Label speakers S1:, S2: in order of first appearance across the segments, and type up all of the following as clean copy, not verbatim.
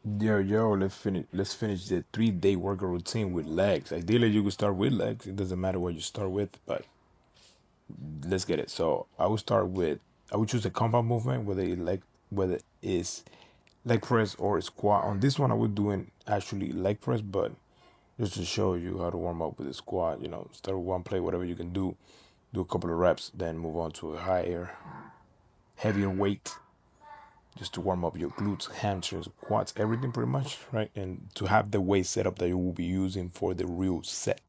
S1: Yo, let's finish the 3 day workout routine with legs. Ideally you could start with legs. It doesn't matter what you start with, but let's get it. So I would choose a compound movement, whether it's leg press or squat. On this one I would doing actually leg press, but just to show you how to warm up with a squat, start with one plate, whatever you can do a couple of reps, then move on to a higher, heavier weight, just to warm up your glutes, hamstrings, quads, everything pretty much, right? And to have the weight setup that you will be using for the real set.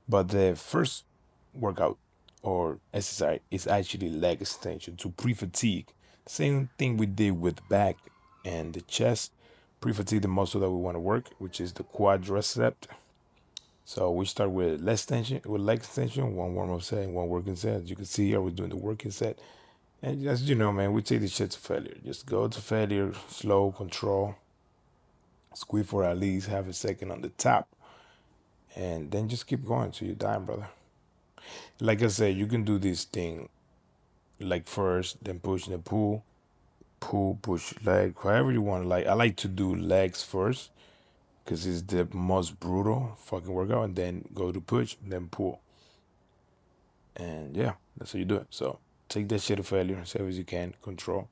S1: But the first workout or exercise is actually leg extension to pre-fatigue. Same thing we did with back and the chest. Pre-fatigue the muscle that we want to work, which is the quadricep. So we start with leg extension, one warm up set and one working set. As you can see here, we're doing the working set. And as you know, man, we take this shit to failure. Just go to failure, slow, control, squeeze for at least half a second on the top, and then just keep going till you die, brother. Like I said, you can do this thing like first, then push, then pull, push, leg, however you want. Like I like to do legs first because it's the most brutal fucking workout, and then go to push, then pull, and yeah, that's how you do it. So take that shit to failure as safe as you can, control,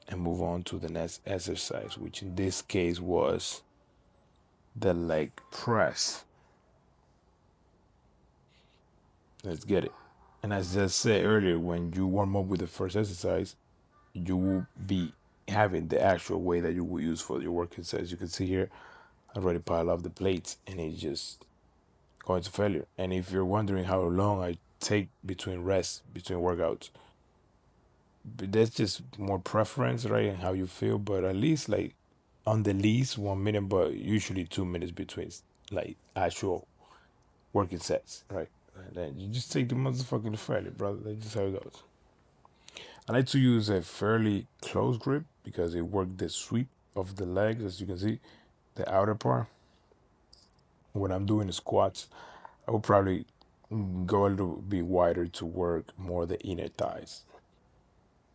S1: and move on to the next exercise, which in this case was the leg press. Let's get it. And as I said earlier, when you warm up with the first exercise, you will be having the actual weight that you will use for your work exercise. You can see here, I already piled up the plates and it's just going to failure. And if you're wondering how long I take between rests, between workouts, but that's just more preference, right? And how you feel. But at least like on the least 1 minute, but usually 2 minutes between like actual working sets, right? And then you just take the motherfucking failure, brother. That's just how it goes. I like to use a fairly close grip because it works the sweep of the legs, as you can see, the outer part. When I'm doing the squats, I would probably go a little bit wider to work more the inner thighs.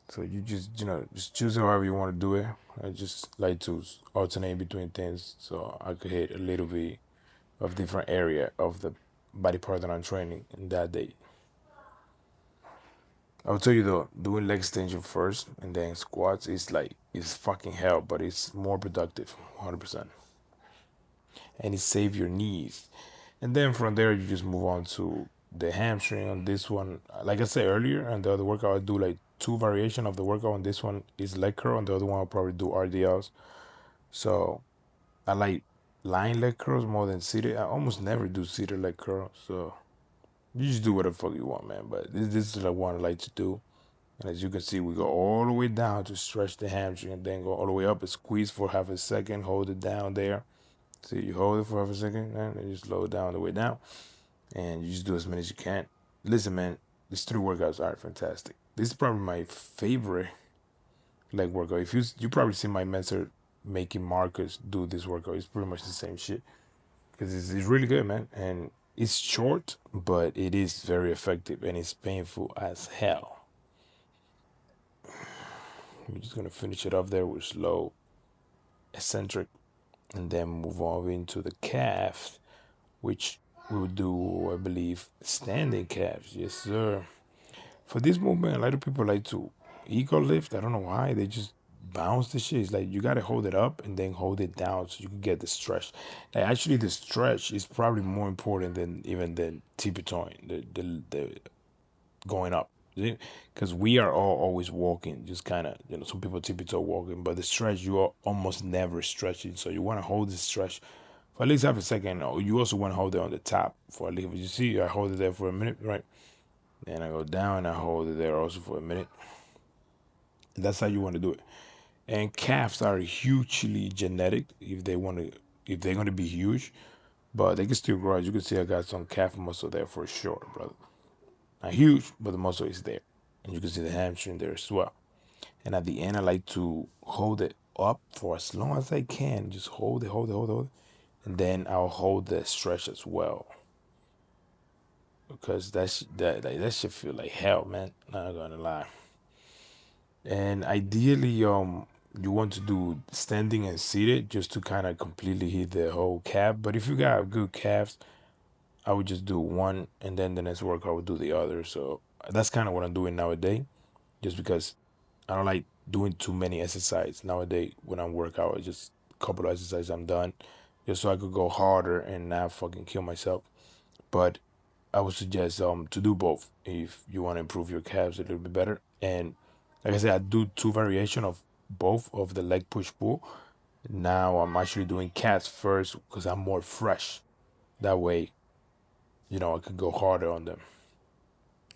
S1: So you just choose however you want to do it. I just like to alternate between things so I could hit a little bit of different area of the body part that I'm training in that day. I'll tell you though, doing leg extension first and then squats is like it's fucking hell, but it's more productive, 100%, and it save your knees. And then from there, you just move on to the hamstring. On this one, like I said earlier, and the other workout, I do like two variation of the workout. On this one is leg curl, and the other one I'll probably do RDLs. So I like lying leg curls more than seated. I almost never do seated leg curls. So you just do whatever the fuck you want, man. But this is like one I like to do. And as you can see, we go all the way down to stretch the hamstring and then go all the way up and squeeze for half a second. Hold it down there. So you hold it for half a second and then you slow it down the way down. And you just do as many as you can. Listen, man, these 3 workouts are fantastic. This is probably my favorite leg workout. If you probably see my mentor making Marcus do this workout, it's pretty much the same shit. Because it's really good, man. And it's short, but it is very effective and it's painful as hell. We're just gonna finish it off there with slow, eccentric, and then move on into the calves, which we will do, I believe, standing calves. Yes, sir. For this movement, a lot of people like to ego lift. I don't know why. They just bounce the shit. It's like you gotta hold it up and then hold it down so you can get the stretch. Like actually, the stretch is probably more important than even the tiptoeing, the going up. Because we are all always walking, just kind of, some people tiptoe walking, but the stretch, you are almost never stretching. So you want to hold the stretch for at least half a second. Or you also want to hold it on the top for at least, you see, I hold it there for a minute, right? Then I go down and I hold it there also for a minute. And that's how you want to do it. And calves are hugely genetic if they're going to be huge, but they can still grow. As you can see, I got some calf muscle there for sure, brother. Not huge, but the muscle is there. And you can see the hamstring there as well. And at the end, I like to hold it up for as long as I can. Just hold it, hold it, hold it, hold it. And then I'll hold the stretch as well. Because that should feel like hell, man. Not gonna lie. And ideally, you want to do standing and seated just to kind of completely hit the whole calf. But if you got good calves, I would just do one, and then the next workout I would do the other. So that's kind of what I'm doing nowadays, just because I don't like doing too many exercises nowadays when I'm workout. It's just a couple of exercises I'm done, just so I could go harder and not fucking kill myself. But I would suggest to do both if you want to improve your calves a little bit better. And like I said, I do two variation of both of the leg push pull. Now I'm actually doing calves first because I'm more fresh. That way, I could go harder on them.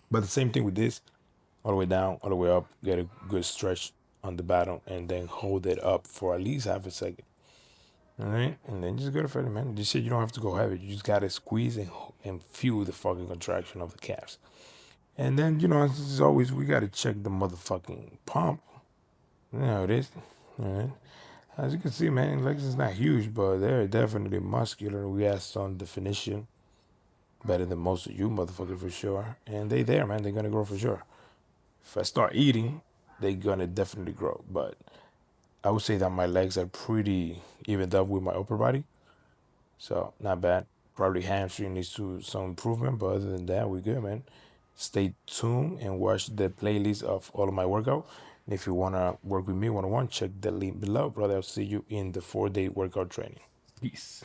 S1: But the same thing with this, all the way down, all the way up, get a good stretch on the bottom, and then hold it up for at least half a second. All right, and then just go to further, man. This shit you don't have to go heavy. You just gotta squeeze and feel the fucking contraction of the calves. And then as always, we gotta check the motherfucking pump. You know it is. All right. As you can see, man, legs is not huge, but they're definitely muscular. We have some definition, better than most of you motherfuckers for sure. And they there, man. They're gonna grow for sure. If I start eating, they're gonna definitely grow. But I would say that my legs are pretty evened up with my upper body, so not bad. Probably hamstring needs to some improvement, but other than that, we're good, man. Stay tuned and watch the playlist of all of my workout. And if you wanna work with me one on one, check the link below, brother. I'll see you in the 4-day workout training. Peace.